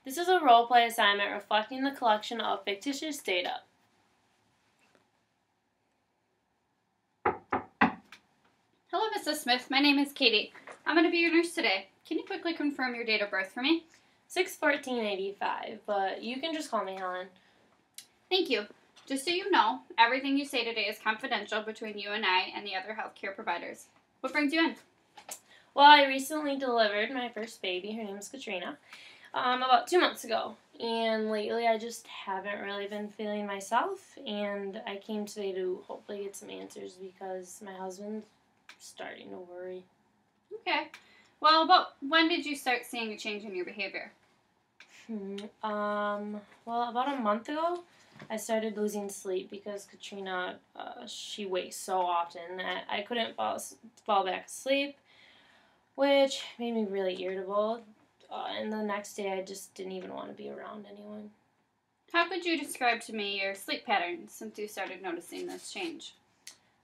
This is a role-play assignment reflecting the collection of fictitious data. Hello, Mrs. Smith. My name is Katie. I'm going to be your nurse today. Can you quickly confirm your date of birth for me? 6/14/85, but you can just call me Helen. Thank you. Just so you know, everything you say today is confidential between you and I and the other healthcare providers. What brings you in? Well, I recently delivered my first baby. Her name is Katrina. About 2 months ago. And lately I just haven't really been feeling myself. And I came today to hopefully get some answers because my husband's starting to worry. Okay. Well, about when did you start seeing a change in your behavior? Well, about a month ago, I started losing sleep because Katrina, she wakes so often that I couldn't fall back asleep, which made me really irritable. And the next day, I just didn't even want to be around anyone. How could you describe to me your sleep patterns since you started noticing this change?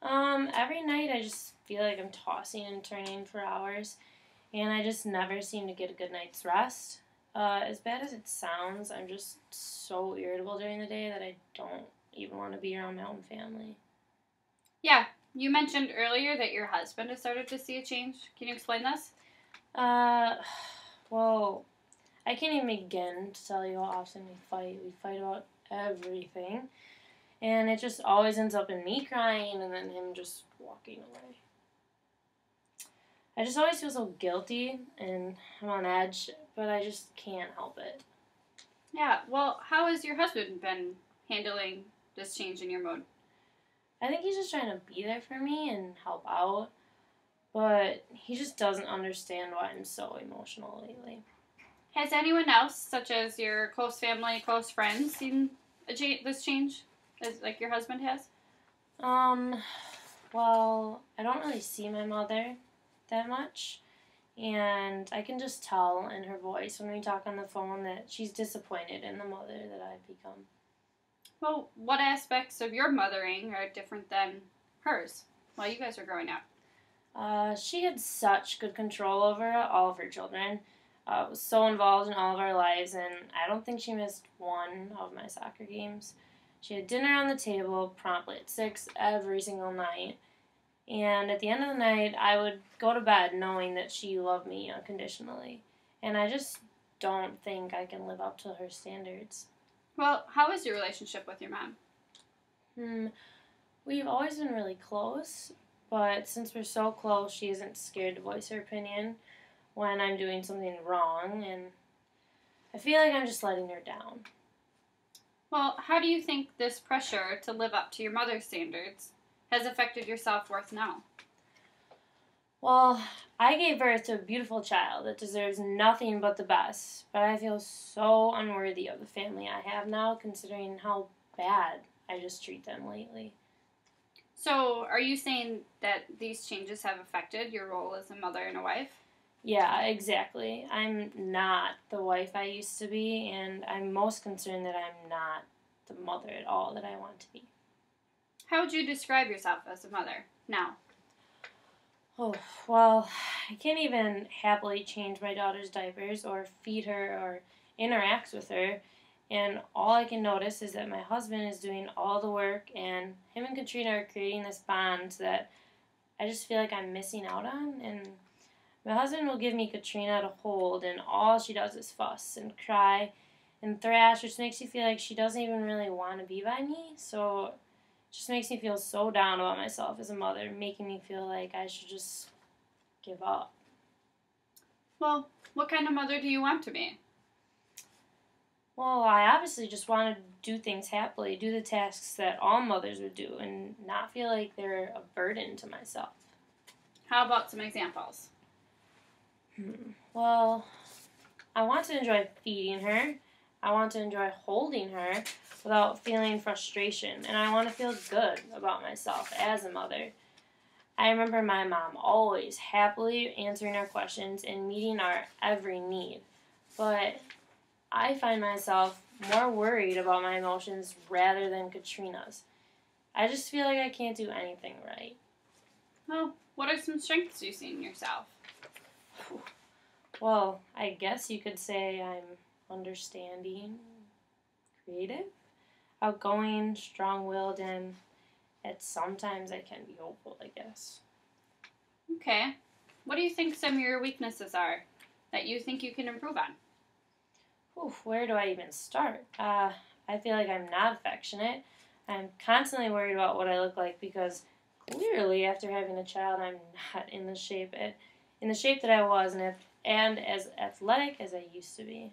Every night I just feel like I'm tossing and turning for hours, and I just never seem to get a good night's rest. As bad as it sounds, I'm just so irritable during the day that I don't even want to be around my own family. Yeah, you mentioned earlier that your husband has started to see a change. Can you explain this? Well, I can't even begin to tell you how often we fight. We fight about everything. And it just always ends up in me crying and then him just walking away. I just always feel so guilty and I'm on edge, but I just can't help it. Yeah, well, how has your husband been handling this change in your mood? I think he's just trying to be there for me and help out, but he just doesn't understand why I'm so emotional lately. Has anyone else, such as your close family, close friends, seen this change, like your husband has? Well, I don't really see my mother that much, and I can just tell in her voice when we talk on the phone that she's disappointed in the mother that I've become. Well, what aspects of your mothering are different than hers while you guys were growing up? She had such good control over all of her children. Was so involved in all of our lives, and I don't think she missed one of my soccer games. She had dinner on the table promptly at 6 every single night. And at the end of the night, I would go to bed knowing that she loved me unconditionally. And I just don't think I can live up to her standards. Well, how is your relationship with your mom? We've always been really close, but since we're so close, she isn't scared to voice her opinion when I'm doing something wrong, and I feel like I'm just letting her down. Well, how do you think this pressure to live up to your mother's standards has affected your self-worth now? Well, I gave birth to a beautiful child that deserves nothing but the best, but I feel so unworthy of the family I have now, considering how bad I just treat them lately. So, are you saying that these changes have affected your role as a mother and a wife? Yeah, exactly. I'm not the wife I used to be, and I'm most concerned that I'm not the mother at all that I want to be. How would you describe yourself as a mother now? Oh, well, I can't even happily change my daughter's diapers or feed her or interact with her, and all I can notice is that my husband is doing all the work, and him and Katrina are creating this bond that I just feel like I'm missing out on, and my husband will give me Katrina to hold, and all she does is fuss and cry and thrash, which makes me feel like she doesn't even really want to be by me. So it just makes me feel so down about myself as a mother, making me feel like I should just give up. Well, what kind of mother do you want to be? Well, I obviously just want to do things happily, do the tasks that all mothers would do, and not feel like they're a burden to myself. How about some examples? Well, I want to enjoy feeding her. I want to enjoy holding her without feeling frustration. And I want to feel good about myself as a mother. I remember my mom always happily answering our questions and meeting our every need. But I find myself more worried about my emotions rather than Katrina's. I just feel like I can't do anything right. Well, what are some strengths you see in yourself? Well, I guess you could say I'm understanding, creative, outgoing, strong-willed, and at sometimes I can be hopeful, I guess. Okay. What do you think some of your weaknesses are that you think you can improve on? Oof, where do I even start? I feel like I'm not affectionate. I'm constantly worried about what I look like because clearly after having a child, I'm not in the shape that I was and as athletic as I used to be.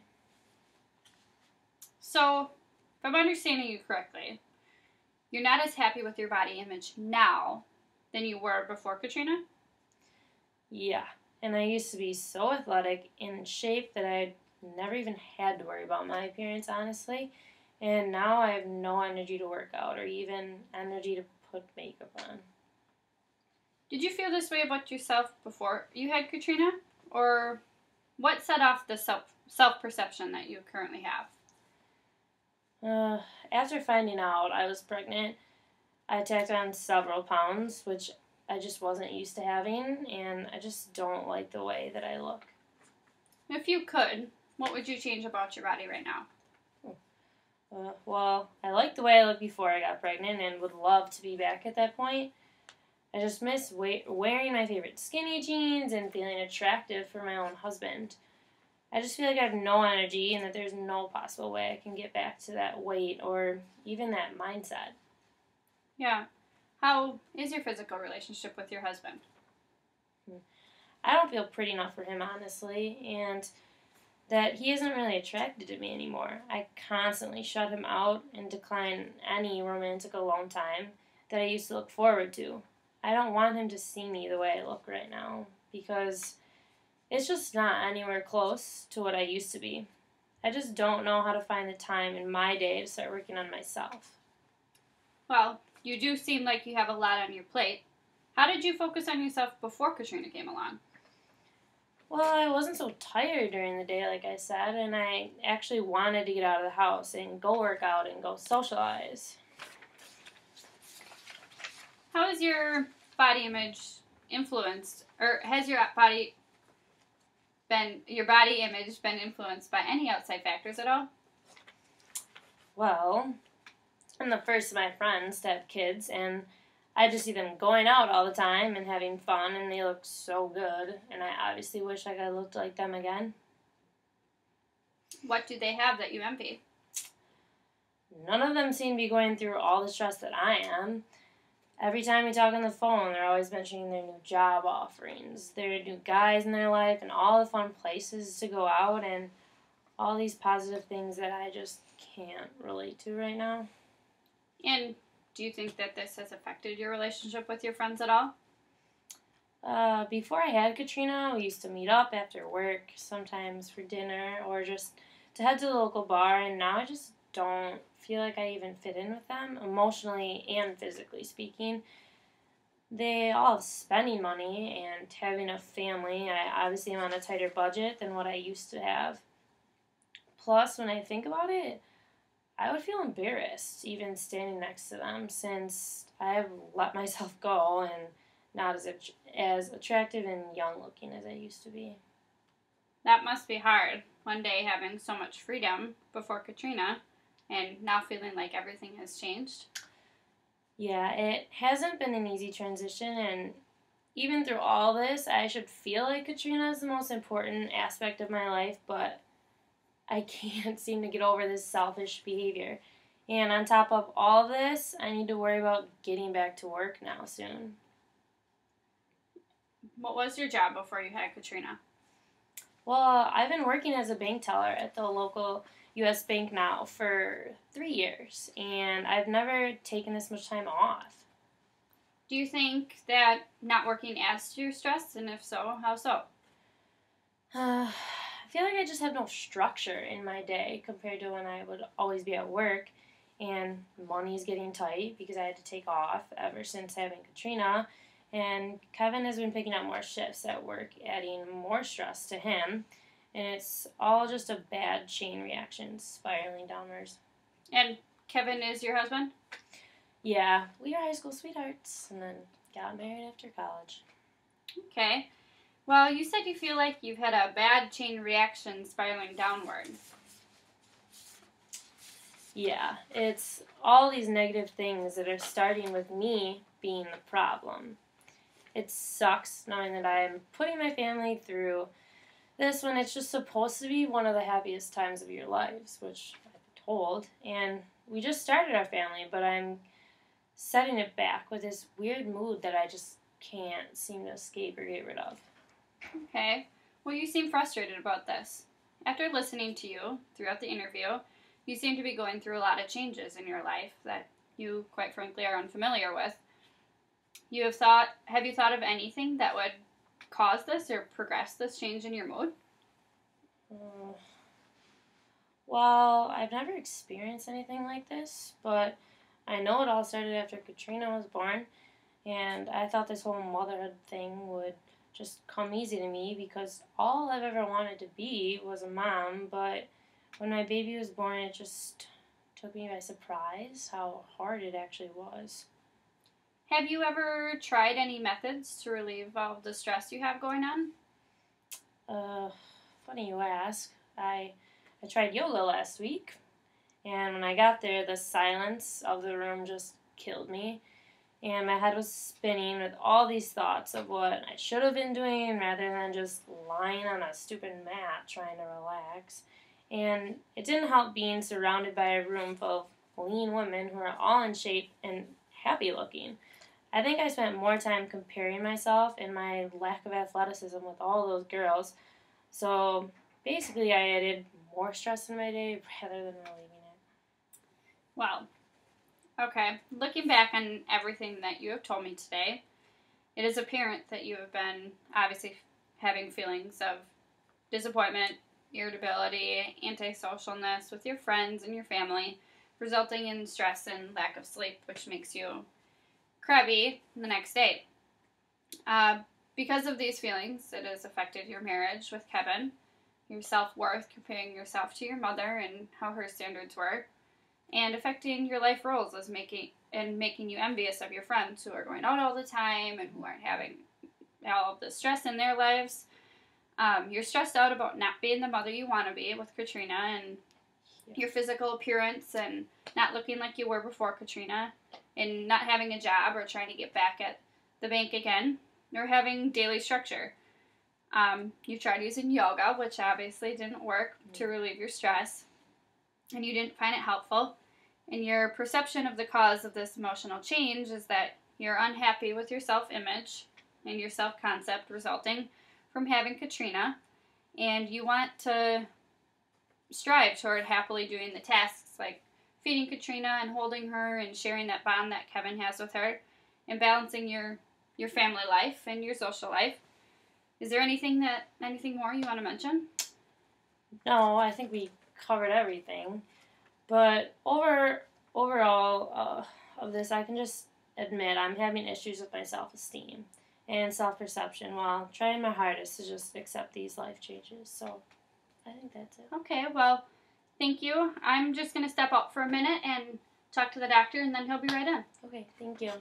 So, if I'm understanding you correctly, you're not as happy with your body image now than you were before Katrina? Yeah, and I used to be so athletic in shape that I never even had to worry about my appearance, honestly. And now I have no energy to work out or even energy to put makeup on. Did you feel this way about yourself before you had Katrina? Or what set off the self perception that you currently have? After finding out I was pregnant, I tacked on several pounds, which I just wasn't used to having, and I just don't like the way that I look. If you could, what would you change about your body right now? Well, I liked the way I looked before I got pregnant and would love to be back at that point. I just miss wearing my favorite skinny jeans and feeling attractive for my own husband. I just feel like I have no energy and that there's no possible way I can get back to that weight or even that mindset. Yeah. How is your physical relationship with your husband? I don't feel pretty enough for him, honestly, and that he isn't really attracted to me anymore. I constantly shut him out and decline any romantic alone time that I used to look forward to. I don't want him to see me the way I look right now because it's just not anywhere close to what I used to be. I just don't know how to find the time in my day to start working on myself. Well, you do seem like you have a lot on your plate. How did you focus on yourself before Katrina came along? Well, I wasn't so tired during the day, like I said, and I actually wanted to get out of the house and go work out and go socialize. How has your body image influenced, or has your body image been influenced by any outside factors at all? Well, I'm the first of my friends to have kids, and I just see them going out all the time and having fun, and they look so good, and I obviously wish I could look like them again. What do they have that you envy? None of them seem to be going through all the stress that I am. Every time we talk on the phone, they're always mentioning their new job offerings, their new guys in their life, and all the fun places to go out, and all these positive things that I just can't relate to right now. And do you think that this has affected your relationship with your friends at all? Before I had Katrina, we used to meet up after work, sometimes for dinner, or just to head to the local bar, and now I just don't feel like I even fit in with them, emotionally and physically speaking. They all have spending money and having a family. I obviously am on a tighter budget than what I used to have. Plus, when I think about it, I would feel embarrassed even standing next to them since I have let myself go and not as attractive and young looking as I used to be. That must be hard, one day having so much freedom before Katrina and now feeling like everything has changed. Yeah, it hasn't been an easy transition, and even through all this, I should feel like Katrina is the most important aspect of my life, but I can't seem to get over this selfish behavior. And on top of all this, I need to worry about getting back to work now soon. What was your job before you had Katrina? Well, I've been working as a bank teller at the local U.S. bank now for 3 years, and I've never taken this much time off. Do you think that not working adds to your stress, and if so, how so? I feel like I just have no structure in my day compared to when I would always be at work, and money's getting tight because I had to take off ever since having Katrina. And Kevin has been picking up more shifts at work, adding more stress to him. And it's all just a bad chain reaction spiraling downwards. And Kevin is your husband? Yeah, we are high school sweethearts and then got married after college. Okay. Well, you said you feel like you've had a bad chain reaction spiraling downward. Yeah, it's all these negative things that are starting with me being the problem. It sucks knowing that I'm putting my family through this when it's just supposed to be one of the happiest times of your lives, which I've been told. And we just started our family, but I'm setting it back with this weird mood that I just can't seem to escape or get rid of. Okay. Well, you seem frustrated about this. After listening to you throughout the interview, you seem to be going through a lot of changes in your life that you, quite frankly, are unfamiliar with. Have you thought of anything that would cause this or progress this change in your mood? Uh, well, I've never experienced anything like this, but I know it all started after Katrina was born, and I thought this whole motherhood thing would just come easy to me because all I've ever wanted to be was a mom, but when my baby was born, it just took me by surprise how hard it actually was. Have you ever tried any methods to relieve all of the stress you have going on? Uh, Funny you ask. I tried yoga last week, and when I got there, the silence of the room just killed me. And my head was spinning with all these thoughts of what I should have been doing rather than just lying on a stupid mat trying to relax. And it didn't help being surrounded by a room full of lean women who are all in shape and happy looking. I think I spent more time comparing myself and my lack of athleticism with all those girls. So basically, I added more stress in my day rather than relieving it. Well, okay. Looking back on everything that you have told me today, it is apparent that you have been obviously having feelings of disappointment, irritability, antisocialness with your friends and your family, resulting in stress and lack of sleep, which makes you crabby the next day. Uh, because of these feelings, it has affected your marriage with Kevin, your self-worth, comparing yourself to your mother and how her standards were, and affecting your life roles as making you envious of your friends who are going out all the time and who aren't having all of the stress in their lives. You're stressed out about not being the mother you want to be with Katrina and your physical appearance and not looking like you were before Katrina and not having a job or trying to get back at the bank again or having daily structure. You tried using yoga, which obviously didn't work to relieve your stress, and you didn't find it helpful. And your perception of the cause of this emotional change is that you're unhappy with your self-image and your self-concept resulting from having Katrina, and you want to strive toward happily doing the tasks like feeding Katrina and holding her and sharing that bond that Kevin has with her and balancing your family life and your social life. Is there anything more you want to mention? No, I think we covered everything. But overall of this, I can just admit I'm having issues with my self-esteem and self-perception while trying my hardest to just accept these life changes. So I think that's it. Okay, well, thank you. I'm just going to step out for a minute and talk to the doctor, and then he'll be right in. Okay, thank you.